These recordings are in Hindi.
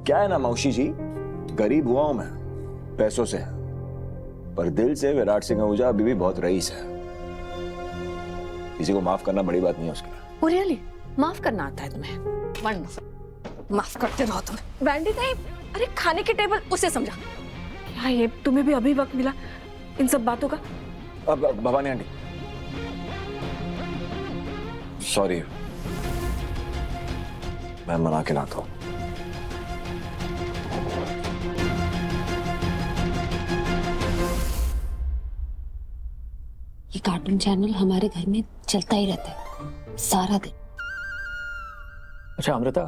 क्या है ना मौशी जी, गरीब हुआ हूं मैं पैसों से, पर दिल से विराट सिंह आहूजा अभी भी बहुत रईस है। किसी को माफ करना बड़ी बात नहीं है उसके लिए। रियली माफ करना आता है तुम्हें? वंडरफुल, माफ करते रहो तुम। वैंडी नहीं, अरे खाने की टेबल उसे समझा। क्या ये तुम्हें भी अभी वक्त मिला इन सब बातों का? अब भवानी आंटी सॉरी, मैं मना के लाता हूं। ये कार्टून चैनल हमारे घर में चलता ही रहता है सारा दिन। अच्छा अमृता,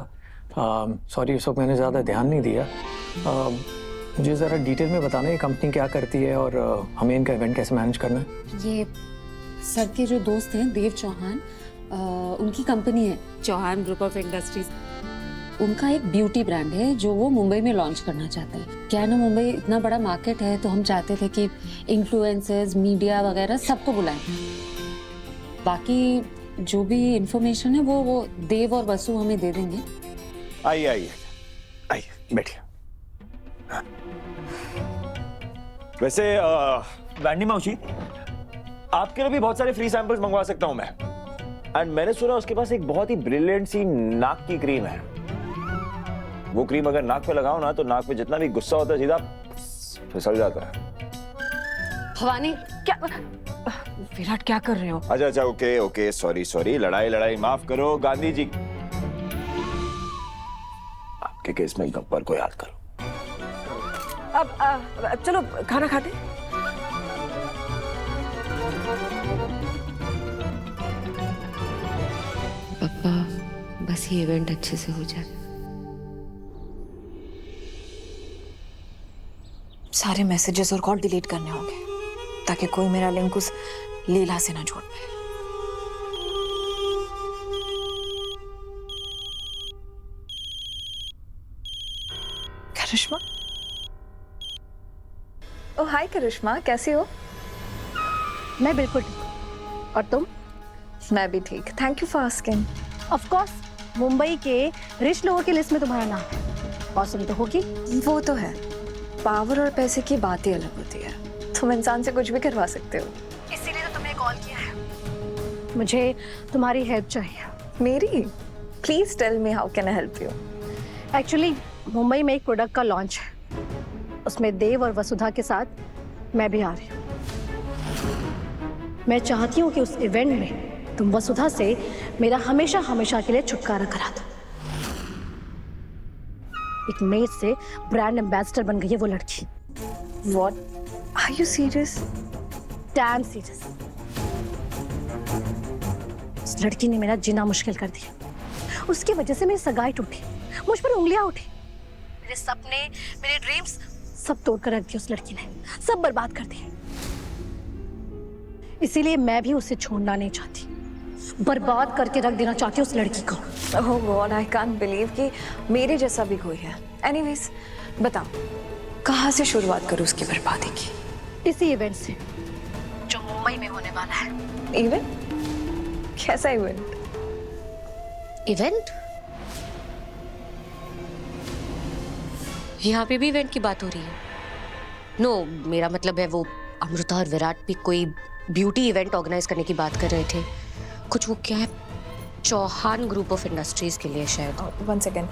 सॉरी इस वक्त मैंने ज़्यादा ध्यान नहीं दिया। मुझे ज़रा डिटेल में बताना ये कंपनी क्या करती है और हमें इनका इवेंट कैसे मैनेज करना है। ये सर के जो दोस्त हैं देव चौहान, उनकी कंपनी है चौहान ग्रुप ऑफ इंडस्ट्रीज। उनका एक ब्यूटी ब्रांड है जो वो मुंबई में लॉन्च करना चाहते हैं। क्या है ना, मुंबई इतना बड़ा मार्केट है तो हम चाहते थे कि इन्फ्लुएंसर्स, मीडिया वगैरह सबको बुलाएं। बाकी जो भी इंफॉर्मेशन है वो देव और वसु हमें दे देंगे। आइए आइए आइए बैठिए। वैसे वैंडी मौसी, आपके लिए भी बहुत सारे फ्री सैंपल्स मंगवा सकता हूं मैं। एंड मैंने सुना उसके पास एक बहुत ही ब्रिलियंट सी नाक की क्रीम है। वो क्रीम अगर नाक पे लगाओ ना तो नाक पे जितना भी गुस्सा होता है सीधा फिसल जाता है। भवानी क्या, विराट क्या कर रहे हो? अच्छा अच्छा, ओके ओके, सॉरी, लड़ाई माफ करो। गांधी जी आपके केस में गब्बर को याद करो। अब चलो खाना खाते। पापा बस ये इवेंट अच्छे से हो जाए। सारे मैसेजेस और कॉल डिलीट करने होंगे ताकि कोई मेरा लिंक उस लीला से ना जोड़ पाए। करिश्मा, ओह हाय करिश्मा, कैसी हो? मैं बिल्कुल ठीक। और तुम? मैं भी ठीक, thank you for asking. Of course, Mumbai के रिच लोगों की लिस्ट में तुम्हारा नाम है। पॉसिबल तो होगी। वो तो है, पावर और पैसे की बात ही अलग होती है। तुम इंसान से कुछ भी करवा सकते हो। इसीलिए तो तुम्हें कॉल किया है। मुझे तुम्हारी हेल्प चाहिए। मेरी? Please tell me, how can I help you? Actually Mumbai में एक प्रोडक्ट का लॉन्च है, उसमें देव और वसुधा के साथ मैं भी आ रही हूँ। मैं चाहती हूँ कि उस इवेंट में तुम वसुधा से मेरा हमेशा हमेशा के लिए छुटकारा करा दो। एक मेड से ब्रांड एम्बेसडर बन गई है वो लड़की। What? Are you serious? Dam serious. उस लड़की ने मेरा जीना मुश्किल कर दिया। उसकी वजह से मेरी सगाई टूटी, मुझ पर उंगलियां उठी, मेरे सपने, मेरे ड्रीम्स सब तोड़ कर रख दिए उस लड़की ने, सब बर्बाद कर दिए। इसीलिए मैं भी उसे छोड़ना नहीं चाहती, बर्बाद करके रख देना चाहती हूँ उस लड़की को। Oh God, I can't believe कि मेरे जैसा भी कोई है। Anyways, बताओ कहाँ से शुरुआत करूँ उसकी बर्बादी की? इसी इवेंट से जो मुंबई में होने वाला है। इवेंट? कैसा इवेंट? इवेंट? यहाँ पे भी इवेंट की बात हो रही है? नो, मेरा मतलब है वो अमृता और विराट भी कोई ब्यूटी इवेंट ऑर्गेनाइज करने की बात कर रहे थे। कुछ वो क्या है, चौहान ग्रुप ऑफ इंडस्ट्रीज के लिए शायद। वन सेकेंड,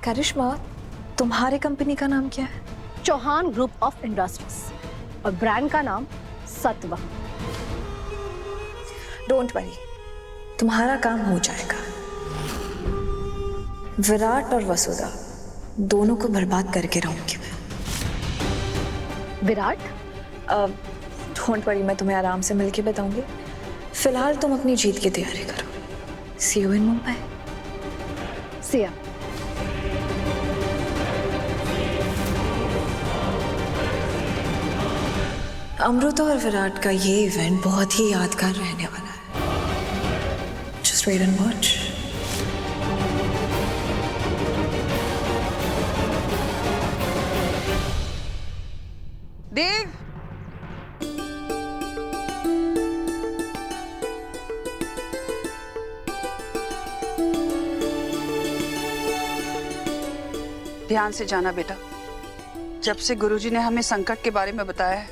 करिश्मा तुम्हारे कंपनी का नाम क्या है? चौहान ग्रुप ऑफ इंडस्ट्रीज और ब्रांड का नाम सत्वा। डोंट वरी, तुम्हारा काम हो जाएगा। विराट और वसुधा दोनों को बर्बाद करके रहूंगी मैं। विराट? डोंट वरी, मैं तुम्हें आराम से मिलके बताऊंगी। फिलहाल तुम अपनी जीत की तैयारी करो। See you in Mumbai. See ya. Amrita और विराट का ये इवेंट बहुत ही यादगार रहने वाला है। Just wait and watch. देव, ध्यान से जाना बेटा। जब से गुरुजी ने हमें संकट के बारे में बताया है,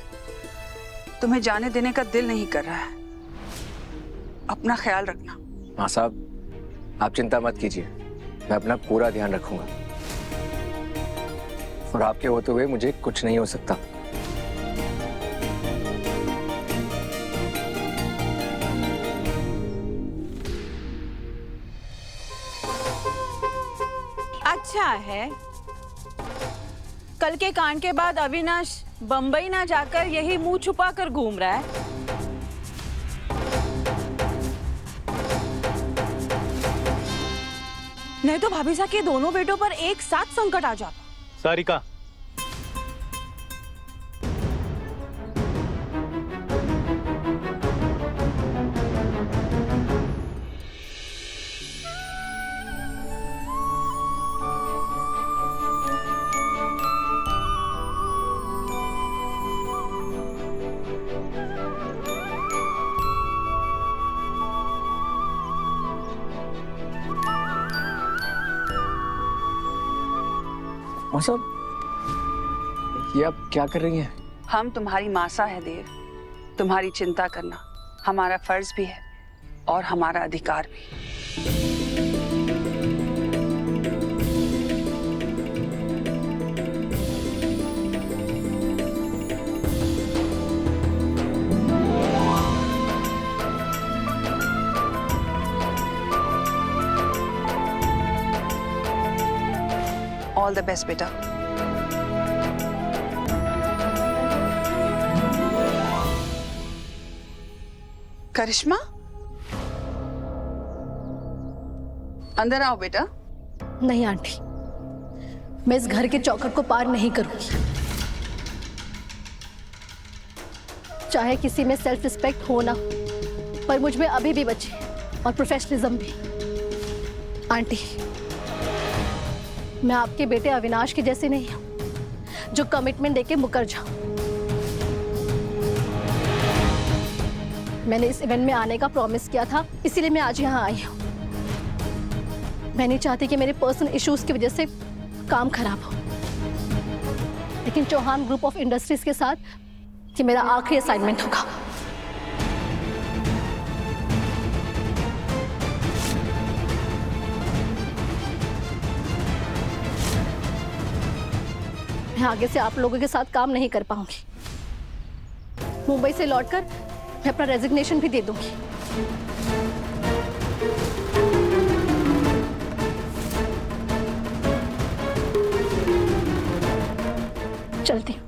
तुम्हें जाने देने का दिल नहीं कर रहा है। अपना ख्याल रखना। माँ साहब, आप चिंता मत कीजिए, मैं अपना पूरा ध्यान रखूंगा और आपके होते हुए मुझे कुछ नहीं हो सकता। अच्छा है, कल के कांड के बाद अविनाश बंबई ना जाकर यही मुंह छुपा कर घूम रहा है। नहीं तो भाभी साहब के दोनों बेटों पर एक साथ संकट आ जाता। सारिका, माँ साहब, ये आप क्या कर रही हैं? हम तुम्हारी मासा है देव। तुम्हारी चिंता करना हमारा फर्ज भी है और हमारा अधिकार भी। ऑल द बेस्ट बेटा। करिश्मा, अंदर आओ बेटा। नहीं आंटी, मैं इस घर के चौखट को पार नहीं करूंगी। चाहे किसी में सेल्फ रिस्पेक्ट हो ना, पर मुझ में अभी भी बचे और प्रोफेशनलिज्म भी। आंटी, मैं आपके बेटे अविनाश के जैसे नहीं हूं जो कमिटमेंट देके मुकर जाऊं। मैंने इस इवेंट में आने का प्रॉमिस किया था, इसीलिए मैं आज यहाँ आई हूँ। मैं नहीं चाहती कि मेरे पर्सनल इश्यूज की वजह से काम खराब हो, लेकिन चौहान ग्रुप ऑफ इंडस्ट्रीज के साथ ये मेरा आखिरी असाइनमेंट होगा। मैं आगे से आप लोगों के साथ काम नहीं कर पाऊंगी। मुंबई से लौटकर मैं अपना रेजिग्नेशन भी दे दूंगी। चलती हूँ।